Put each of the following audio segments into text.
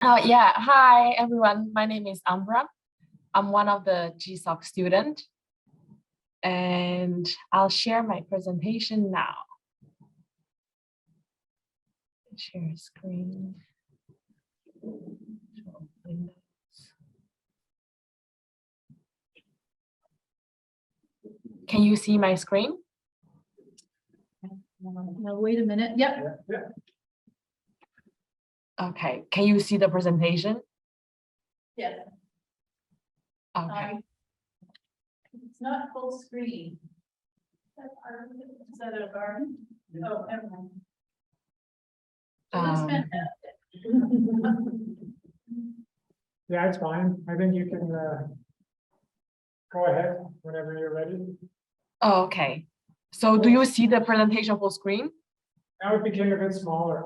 Oh yeah, hi everyone. My name is Ambra. I'm one of the GSOC student, and I'll share my presentation now. Share screen. Show Windows. Can you see my screen? No, wait a minute. Yep. Okay. Can you see the presentation? Yes. Okay. It's not full screen. Is that a garden? Oh, never mind. It looks fantastic. Yeah, it's fine. I think you can go ahead whenever you're ready. Oh, okay. So do you see the presentation full screen? Now it became a bit smaller.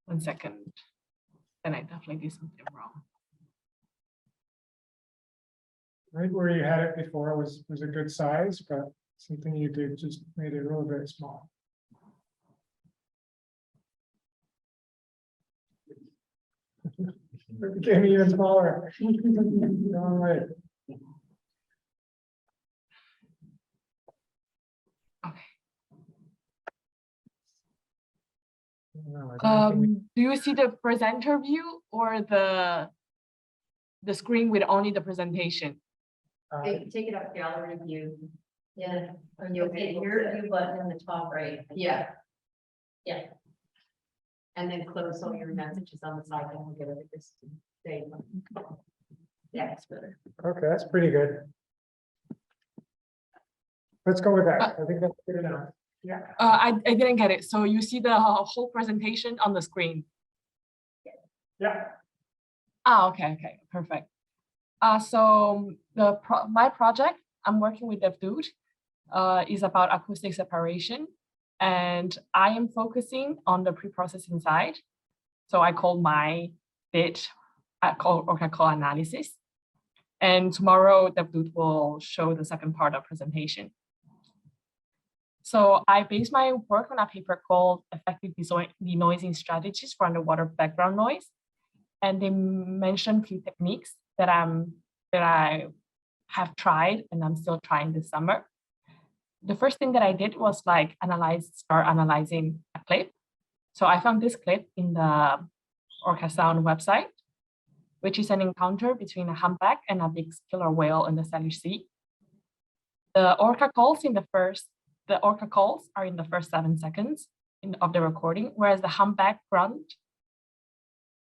One second. Then I definitely did something wrong. Right where you had it before was a good size, but something you did just made it a little bit small. It became even smaller. Wrong way. Okay. No, I don't think Do you see the presenter view or the screen with only the presentation? Take it up gallery view. Yeah, and you'll hit your view button in the top right. Yeah. Yeah. And then close all your messages on the side and we'll get it this day. Yeah, it's better. okay, that's pretty good. Let's go with that. I think that's good enough. Yeah. I didn't get it. So you see the whole presentation on the screen? Yeah. Ah, okay, perfect. So my project, I'm working with DevDude, is about acoustic separation, and I am focusing on the pre-processing side. So I call my bit, I call analysis, and tomorrow DevDude will show the second part of presentation. So I based my work on a paper called Effective Denoising Strategies for Underwater Background Noise. And they mentioned a few techniques that I have tried and I'm still trying this summer. The first thing that I did was start analyzing a clip. So I found this clip in the Orca Sound website, which is an encounter between a humpback and a big killer whale in the Salish Sea. The orca calls are in the first 7 seconds of the recording, whereas the humpback grunt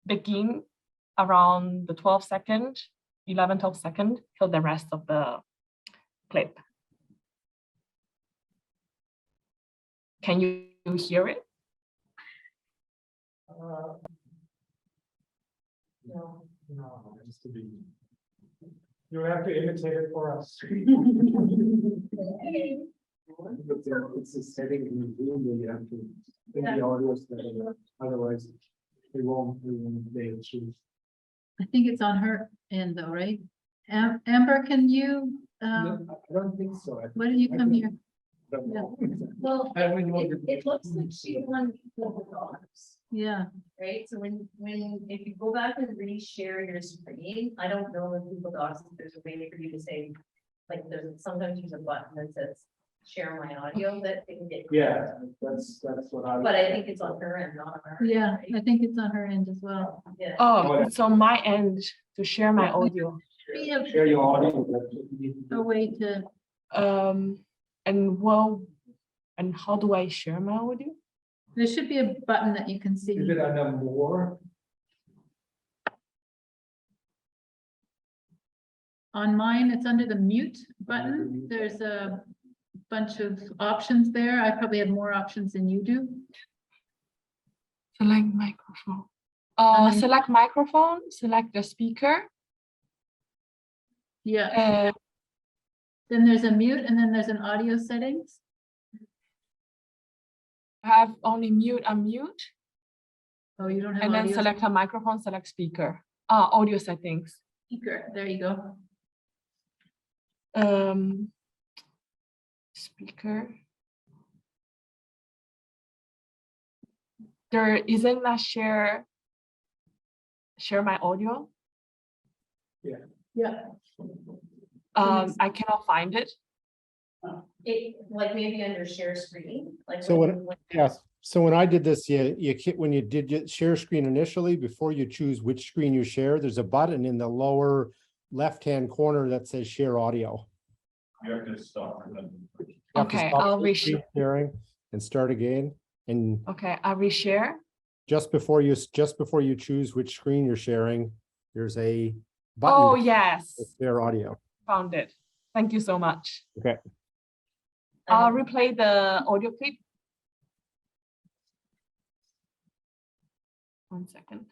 begin around the 12 second till the rest of the clip. Can you hear it? No, it's to be. You'll have to imitate it for us. It's a setting in the room where you have to bring the audio steady, otherwise they won't be able to. I think it's on her end though, right? Amber, can you, No, I don't think so. why don't you come here? Well, I don't know. it looks like she's on Google Docs, Yeah, right? So if you go back and reshare your screen, I don't know if Google Docs, if there's a way for you to say, like, sometimes there's a button that says share my audio that they can get. Yeah, that's what I. But I think it's on her end, not on her. yeah, I think it's on her end as well. Yeah. Oh, it's on my end to share my audio. We have Share your audio. a way to, And how do I share my audio? there should be a button that you can see. Is it under more? On mine, it's under the mute button. There's a bunch of options there. I probably have more options than you do. Select microphone. Select microphone, select the speaker. Yeah. Then there's a mute and then there's an audio settings. Have only mute, unmute, Oh, you don't have and then audio select a microphone, select speaker. Audio settings. speaker. There you go. Speaker. there isn't a share my audio. Yeah. I cannot find it. It, like maybe under share screen, like. So when- what, yes, so when I did this, when you did your share screen initially, before you choose which screen you share, there's a button in the lower left-hand corner that says share audio. You have to stop. You have to Okay, stop I'll the screen sharing and start again. And Okay, I'll reshare. just before you choose which screen you're sharing, there's a Oh, button yes, to share audio. found it. Thank you so much. Okay. I'll replay the audio clip. 1 second.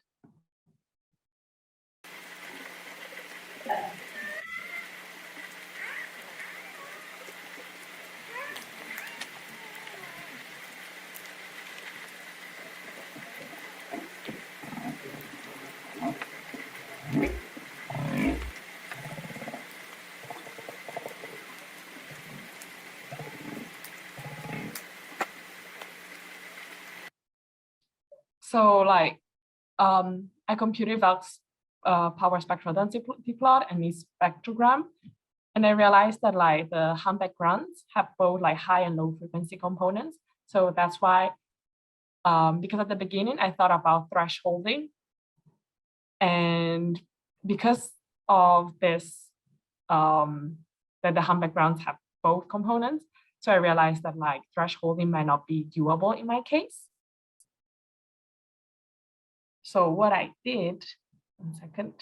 So like, I computed Valk's power spectral density plot and its spectrogram. And I realized that like the humpback grunts have both like high and low frequency components. So that's why, because at the beginning I thought about thresholding. And because of this, that the humpback grunts have both components. So I realized that like thresholding might not be doable in my case. So what I did, 1 second.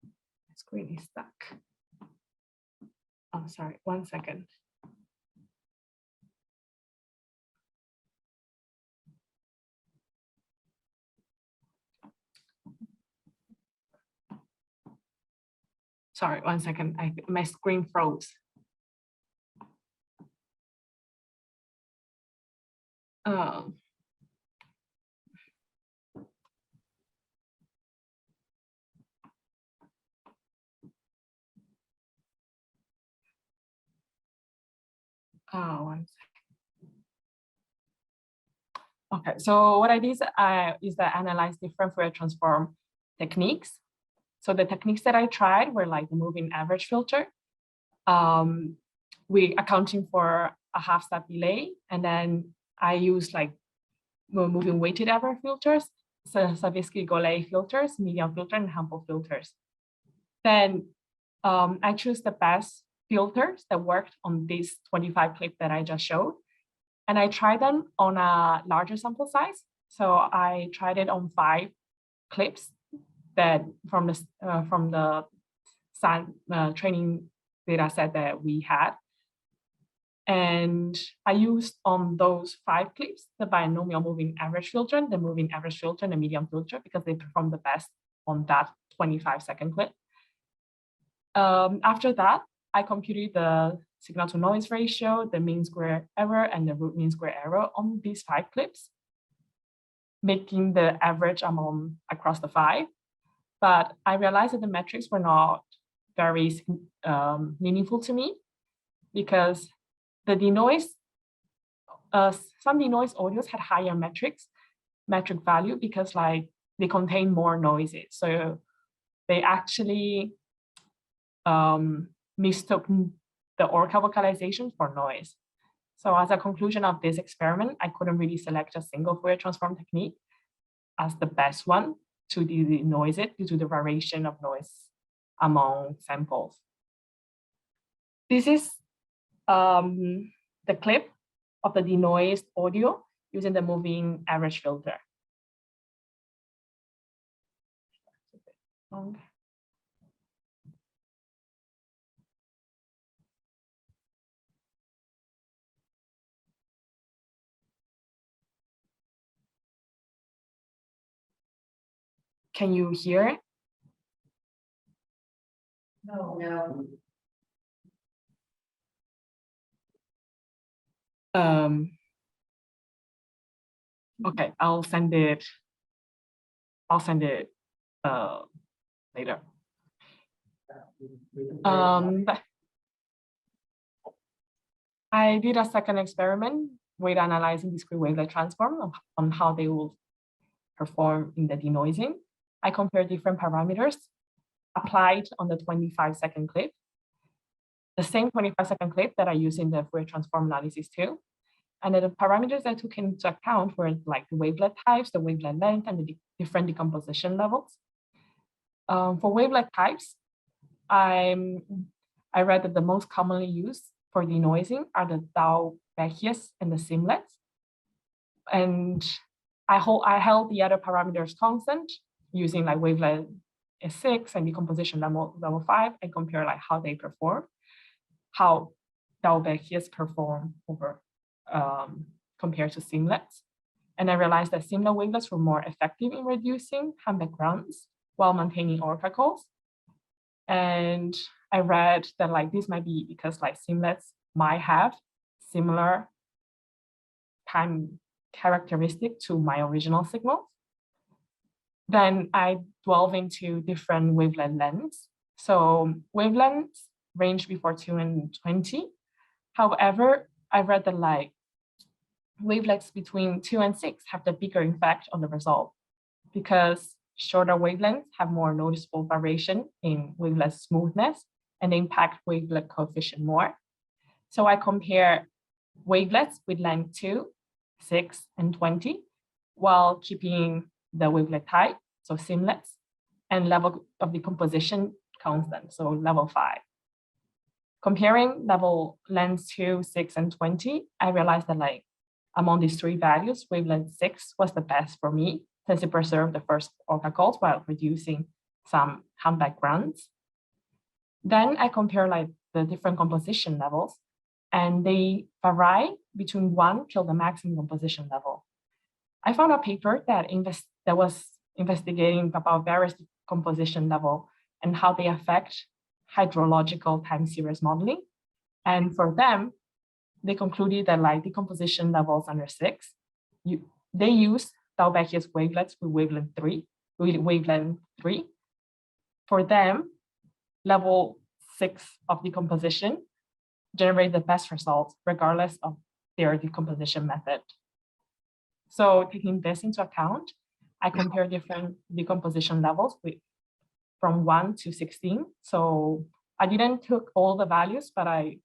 My screen is stuck. Oh, sorry, 1 second. Sorry, 1 second. My screen froze. Oh, 1 second. Okay, so what I did is that I analyze different Fourier transform techniques. So the techniques that I tried were like the moving average filter. We accounting for a half step delay, and then I use like moving weighted average filters, so Savinsky-Golay filters, median filter, and Hampel filters. Then I choose the best filters that worked on this 25 clip that I just showed. And I tried them on a larger sample size. So I tried it on 5 clips that from the training data set that we had. And I used on those 5 clips the binomial moving average filter, the moving average filter, and the median filter, because they perform the best on that 25-second clip. After that, I computed the signal to noise ratio, the mean square error, and the root mean square error on these 5 clips, making the average amount across the 5. But I realized that the metrics were not very meaningful to me, because the denoise, some denoise audios had higher metric value because like they contain more noises. So they actually mistook the Orca vocalization for noise. So as a conclusion of this experiment, I couldn't really select a single Fourier transform technique as the best one to denoise it due to the variation of noise among samples. This is the clip of the denoised audio using the moving average filter. Can you hear it? No. Okay, I'll send it later. But I did a second experiment with analyzing discrete wavelet transform on how they will perform in the denoising, I compare different parameters applied on the 25-second clip, the same 25-second clip that I use in the Fourier transform analysis too. And then the parameters I took into account were like the wavelet types, the wavelet length, and the different decomposition levels. For wavelet types, I read that the most commonly used for denoising are the Tau-Bechiers and the Simlets. And I held the other parameters constant using like wavelet 6 and decomposition level 5 and compare like how they perform, how Tau-Bechiers perform over compared to Simlets. And I realized that Simlet wavelets were more effective in reducing hand backgrounds while maintaining Orca calls. And I read that like this might be because like Simlets might have similar time characteristic to my original signals. Then I delve into different wavelet lengths. So wavelengths range before 2 and 20. However, I read that like wavelengths between 2 and 6 have the bigger effect on the result because shorter wavelengths have more noticeable variation in wavelet smoothness and impact wavelet coefficient more. So I compare wavelets with length 2, 6, and 20 while keeping the wavelet type, so Simlets, and level of decomposition constant, so level 5. Comparing level lengths 2, 6, and 20, I realized that like among these three values, wavelength 6 was the best for me since it preserved the first Orca calls while reducing some hand backgrounds. Then I compare like the different composition levels, and they vary between 1 till the maximum composition level. I found a paper that was investigating about various composition level and how they affect hydrological time series modeling. And for them, they concluded that like decomposition levels under 6, they use Tau-Bechiers wavelets with wavelength 3. For them, level 6 of decomposition generate the best results regardless of their decomposition method. So taking this into account, I compare different decomposition levels from 1 to 16. So I didn't took all the values, but I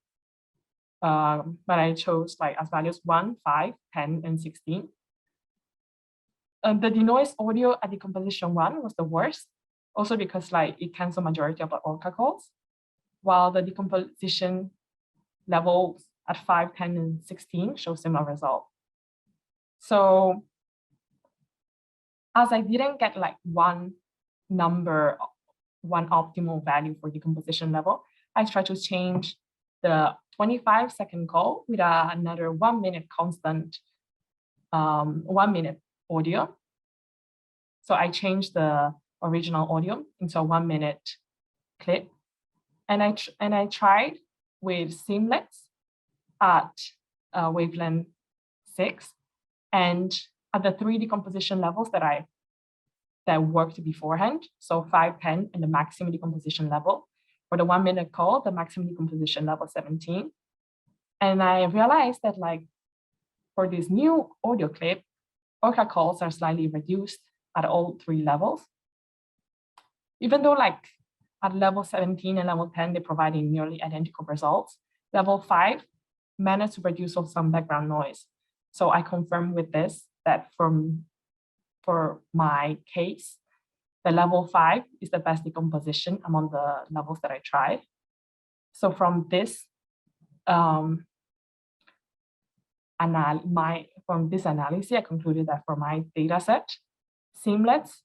chose like as values 1, 5, 10, and 16. The denoised audio at decomposition 1 was the worst, also because like it canceled majority of the Orca calls, while the decomposition levels at 5, 10, and 16 show similar results. So as I didn't get like one optimal value for decomposition level, I tried to change the 25-second call with another 1 minute constant, 1 minute audio. So I changed the original audio into a 1 minute clip. And I tried with Simlets at wavelength 6 and at the 3 decomposition levels that worked beforehand. So 5, 10, and the maximum decomposition level. For the 1 minute call, the maximum decomposition level 17. And I realized that like for this new audio clip, Orca calls are slightly reduced at all 3 levels. Even though like at level 17 and level 10, they're providing nearly identical results, level 5 managed to reduce some background noise. So I confirmed with this that for my case, the level 5 is the best decomposition among the levels that I tried. So from this analysis, I concluded that for my data set, Simlets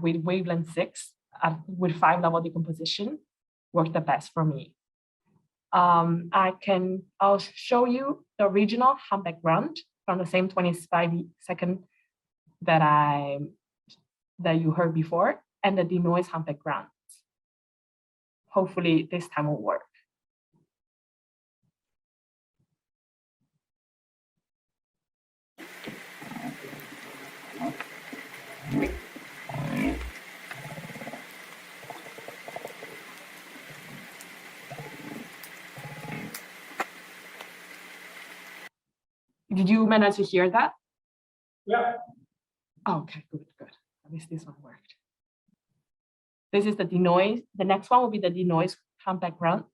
with wavelength 6 with 5-level decomposition worked the best for me. I'll show you the original hand background from the same 25-second that you heard before, and the denoise hand background. Hopefully this time will work. Did you manage to hear that? Yeah. Oh, okay, good. At least this one worked. This is the denoise. The next one will be the denoise calm background.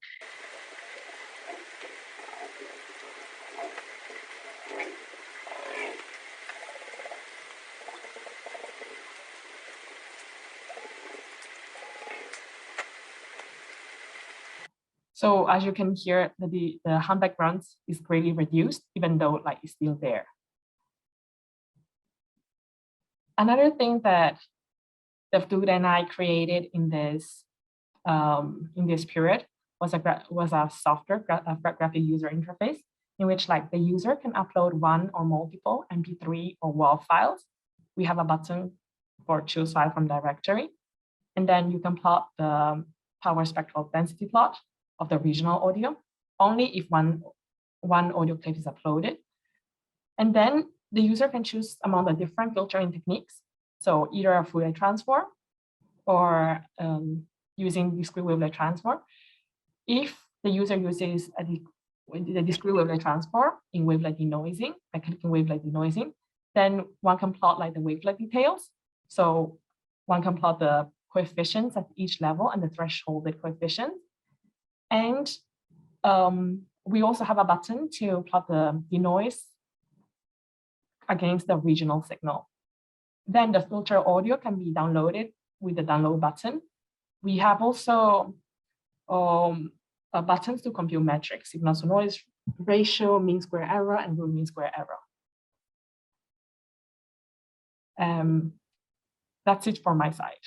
So as you can hear, the hum background is greatly reduced, even though light is still there. Another thing that the dude and I created in this period was a software graphic user interface in which like the user can upload one or multiple MP3 or WAV files. We have a button for choose file from directory, and then you can plot the power spectral density plot of the original audio only if one audio clip is uploaded. And then the user can choose among the different filtering techniques. So either a Fourier transform or using discrete wavelet transform. If the user uses the discrete wavelet transform in wavelet denoising, by clicking wavelet denoising, then one can plot like the wavelet details. So one can plot the coefficients at each level and the thresholded coefficients. And we also have a button to plot the denoise against the original signal. Then the filter audio can be downloaded with the download button. We have also buttons to compute metrics, signal to noise ratio, mean square error, and root mean square error. That's it for my side.